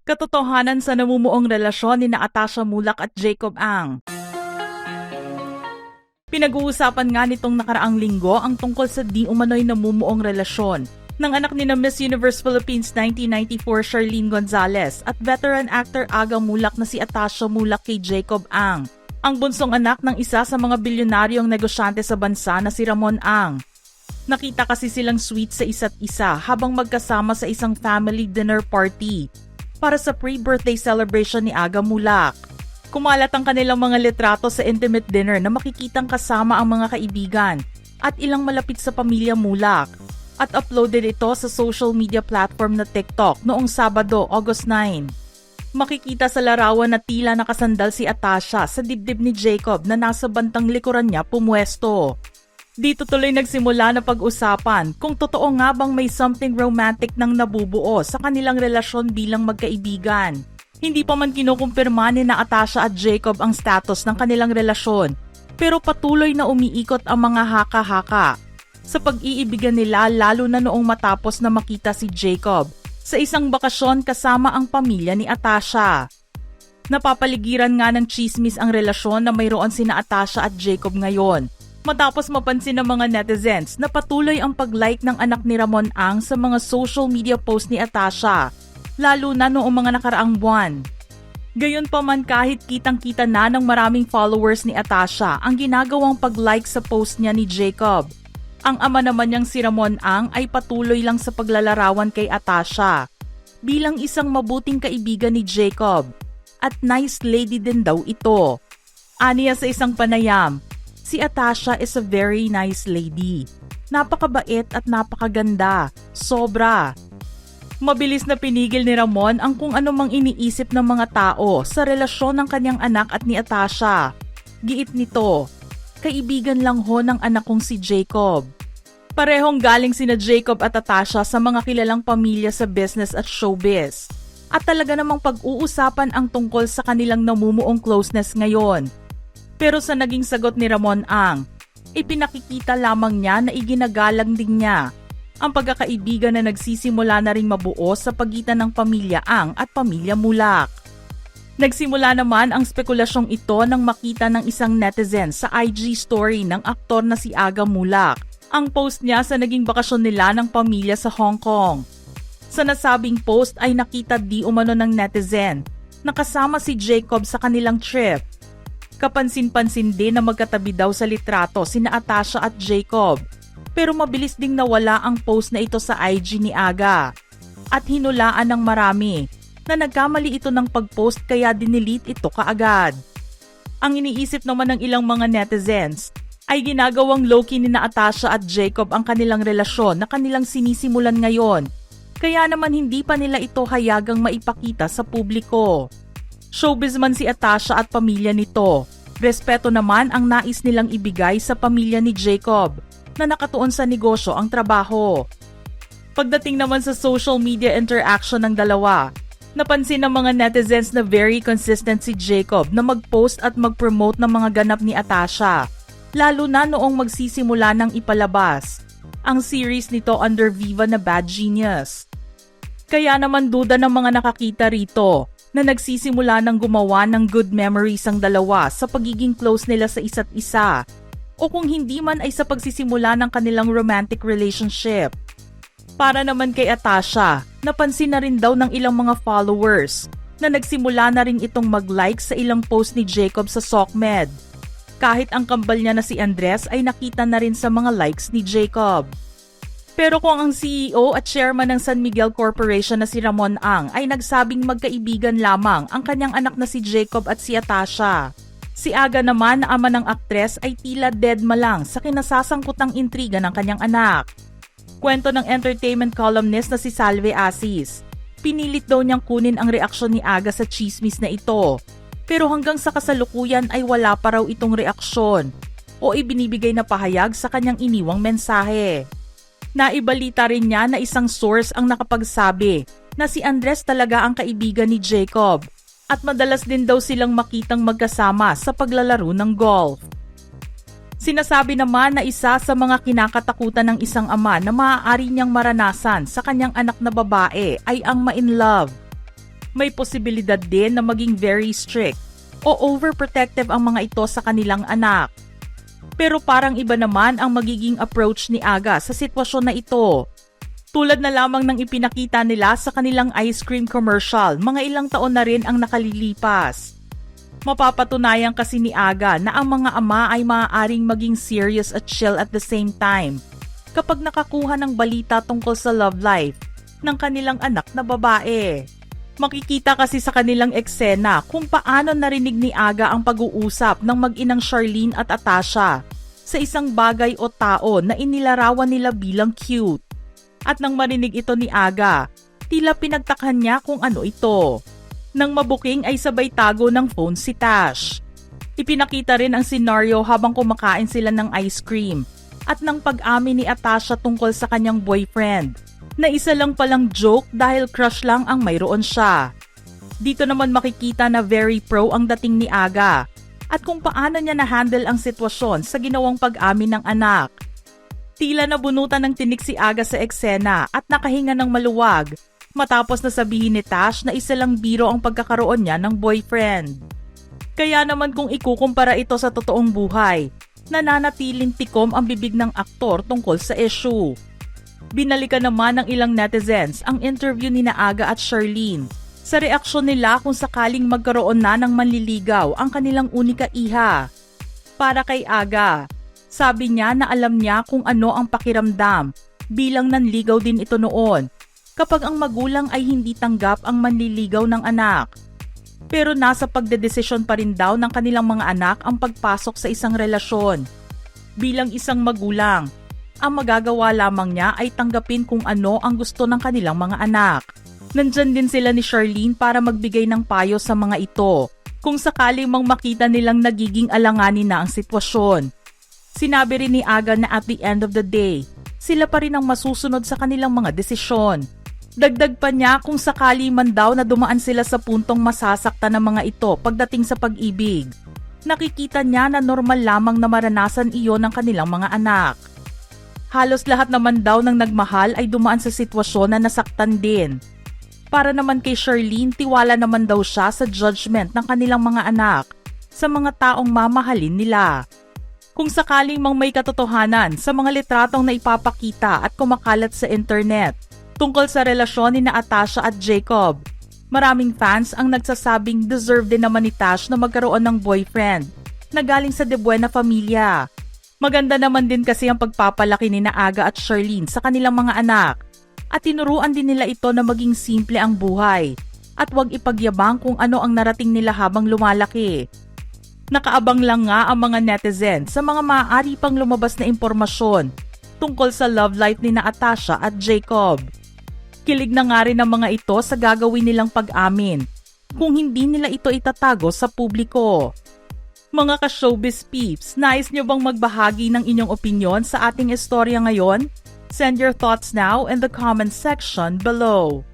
Katotohanan sa namumuong relasyon ni Atasha Mulak at Jacob Ang. Pinag-uusapan nga nitong nakaraang linggo ang tungkol sa di umano'y namumuong relasyon ng anak ni na Miss Universe Philippines 1994 Charlene Gonzalez at veteran actor Aga Mulak na si Atasha Mulak kay Jacob Ang, ang bunsong anak ng isa sa mga bilyonaryong negosyante sa bansa na si Ramon Ang. Nakita kasi silang sweet sa isa't isa habang magkasama sa isang family dinner party para sa pre-birthday celebration ni Aga Mulak. Kumalat ang kanilang mga litrato sa intimate dinner na makikitang kasama ang mga kaibigan at ilang malapit sa pamilya Mulak at uploaded ito sa social media platform na TikTok noong Sabado, August 9. Makikita sa larawan na tila nakasandal si Atasha sa dibdib ni Jacob na nasa bantang likuran niya pumwesto. Dito tuloy nagsimula na pag-usapan kung totoo nga bang may something romantic nang nabubuo sa kanilang relasyon bilang magkaibigan. Hindi pa man kinukumpirma ni na Atasha at Jacob ang status ng kanilang relasyon, pero patuloy na umiikot ang mga haka-haka sa pag-iibigan nila lalo na noong matapos na makita si Jacob sa isang bakasyon kasama ang pamilya ni Atasha. Napapaligiran nga ng chismis ang relasyon na mayroon sina Atasha at Jacob ngayon, matapos mapansin ng mga netizens na patuloy ang pag-like ng anak ni Ramon Ang sa mga social media post ni Atasha, lalo na noong mga nakaraang buwan. Gayunpaman kahit kitang-kita na ng maraming followers ni Atasha ang ginagawang pag-like sa post niya ni Jacob, ang ama naman niyang si Ramon Ang ay patuloy lang sa paglalarawan kay Atasha bilang isang mabuting kaibigan ni Jacob at nice lady din daw ito. Aniya sa isang panayam, si Atasha is a very nice lady. Napakabait at napakaganda. Sobra. Mabilis na pinigil ni Ramon ang kung anumang iniisip ng mga tao sa relasyon ng kanyang anak at ni Atasha. Giit nito, kaibigan lang ho ng anak kong si Jacob. Parehong galing sina Jacob at Atasha sa mga kilalang pamilya sa business at showbiz. At talaga namang pag-uusapan ang tungkol sa kanilang namumuong closeness ngayon. Pero sa naging sagot ni Ramon Ang, ipinakikita lamang niya na iginagalang din niya ang pagkakaibigan na nagsisimula na ring mabuo sa pagitan ng pamilya Ang at pamilya Mulak. Nagsimula naman ang spekulasyong ito nang makita ng isang netizen sa IG story ng aktor na si Aga Mulak, ang post niya sa naging bakasyon nila ng pamilya sa Hong Kong. Sa nasabing post ay nakita di umano ng netizen na kasama si Jacob sa kanilang trip. Kapansin-pansin din na magkatabi daw sa litrato sina Atasha at Jacob, pero mabilis ding nawala ang post na ito sa IG ni Aga at hinulaan ng marami na nagkamali ito ng pag-post kaya dinilit ito kaagad. Ang iniisip naman ng ilang mga netizens ay ginagawang low-key ni na Atasha at Jacob ang kanilang relasyon na kanilang sinisimulan ngayon, kaya naman hindi pa nila ito hayagang maipakita sa publiko. Showbiz man si Atasha at pamilya nito, respeto naman ang nais nilang ibigay sa pamilya ni Jacob na nakatuon sa negosyo ang trabaho. Pagdating naman sa social media interaction ng dalawa, napansin ng mga netizens na very consistent si Jacob na mag-post at mag-promote ng mga ganap ni Atasha, lalo na noong magsisimula ng ipalabas ang series nito under Viva na Bad Genius. Kaya naman duda ng mga nakakita rito na nagsisimula ng gumawa ng good memories ang dalawa sa pagiging close nila sa isa't isa o kung hindi man ay sa pagsisimula ng kanilang romantic relationship. Para naman kay Atasha, napansin na rin daw ng ilang mga followers na nagsimula na rin itong mag-like sa ilang post ni Jacob sa SOCMED. Kahit ang kambal niya na si Andres ay nakita na rin sa mga likes ni Jacob. Pero kung ang CEO at chairman ng San Miguel Corporation na si Ramon Ang ay nagsabing magkaibigan lamang ang kanyang anak na si Jacob at si Atasha, si Aga naman na ama ng aktres ay tila deadma lang sa kinasasangkutang intriga ng kanyang anak. Kwento ng entertainment columnist na si Salve Asis, pinilit daw niyang kunin ang reaksyon ni Aga sa chismis na ito, pero hanggang sa kasalukuyan ay wala pa raw itong reaksyon o ibinibigay na pahayag sa kanyang iniwang mensahe. Naibalita rin niya na isang source ang nakapagsabi na si Andres talaga ang kaibigan ni Jacob at madalas din daw silang makitang magkasama sa paglalaro ng golf. Sinasabi naman na isa sa mga kinakatakutan ng isang ama na maaari niyang maranasan sa kanyang anak na babae ay ang ma-in love. May posibilidad din na maging very strict o overprotective ang mga ito sa kanilang anak. Pero parang iba naman ang magiging approach ni Aga sa sitwasyon na ito. Tulad na lamang ng ipinakita nila sa kanilang ice cream commercial, mga ilang taon na rin ang nakalilipas. Mapapatunayan kasi ni Aga na ang mga ama ay maaaring maging serious at chill at the same time kapag nakakuha ng balita tungkol sa love life ng kanilang anak na babae. Makikita kasi sa kanilang eksena kung paano narinig ni Aga ang pag-uusap ng mag-inang Charlene at Atasha sa isang bagay o tao na inilarawan nila bilang cute. At nang marinig ito ni Aga, tila pinagtakhan niya kung ano ito. Nang mabuking ay sabay tago ng phone si Tash. Ipinakita rin ang senaryo habang kumakain sila ng ice cream at nang pag-amin ni Atasha tungkol sa kanyang boyfriend na isa lang palang joke dahil crush lang ang mayroon siya. Dito naman makikita na very pro ang dating ni Aga at kung paano niya na-handle ang sitwasyon sa ginawang pag-amin ng anak. Tila nabunutan ng tinik si Aga sa eksena at nakahinga ng maluwag matapos na sabihin ni Tash na isa lang biro ang pagkakaroon niya ng boyfriend. Kaya naman kung ikukumpara ito sa totoong buhay, nananatiling tikom ang bibig ng aktor tungkol sa issue. Binalikan naman ng ilang netizens ang interview ni Aga at Charlene sa reaksyon nila kung sakaling magkaroon na ng manliligaw ang kanilang unika iha. Para kay Aga, sabi niya na alam niya kung ano ang pakiramdam bilang nanligaw din ito noon kapag ang magulang ay hindi tanggap ang manliligaw ng anak. Pero nasa pagdedesisyon pa rin daw ng kanilang mga anak ang pagpasok sa isang relasyon. Bilang isang magulang, ang magagawa lamang niya ay tanggapin kung ano ang gusto ng kanilang mga anak. Nandyan din sila ni Charlene para magbigay ng payo sa mga ito kung sakaling mang makita nilang nagiging alanganin na ang sitwasyon. Sinabi rin ni Aga na at the end of the day, sila pa rin ang masusunod sa kanilang mga desisyon. Dagdag pa niya kung sakali man daw na dumaan sila sa puntong masasaktan ng mga ito pagdating sa pag-ibig. Nakikita niya na normal lamang na maranasan iyon ng kanilang mga anak. Halos lahat naman daw ng nagmahal ay dumaan sa sitwasyon na nasaktan din. Para naman kay Charlene, tiwala naman daw siya sa judgment ng kanilang mga anak sa mga taong mamahalin nila. Kung sakaling mang may katotohanan sa mga litratong na ipapakita at kumakalat sa internet tungkol sa relasyon ni Atasha at Jacob, maraming fans ang nagsasabing deserve din naman ni Tash na magkaroon ng boyfriend na galing sa De Buena Familia. Maganda naman din kasi ang pagpapalaki ni Aga at Charlene sa kanilang mga anak at tinuruan din nila ito na maging simple ang buhay at huwag ipagyabang kung ano ang narating nila habang lumalaki. Nakaabang lang nga ang mga netizens sa mga maaari pang lumabas na impormasyon tungkol sa love life ni Atasha at Jacob. Kilig na nga rin ang mga ito sa gagawin nilang pag-amin kung hindi nila ito itatago sa publiko. Mga ka-showbiz peeps, nais nyo bang magbahagi ng inyong opinyon sa ating istorya ngayon? Send your thoughts now in the comment section below.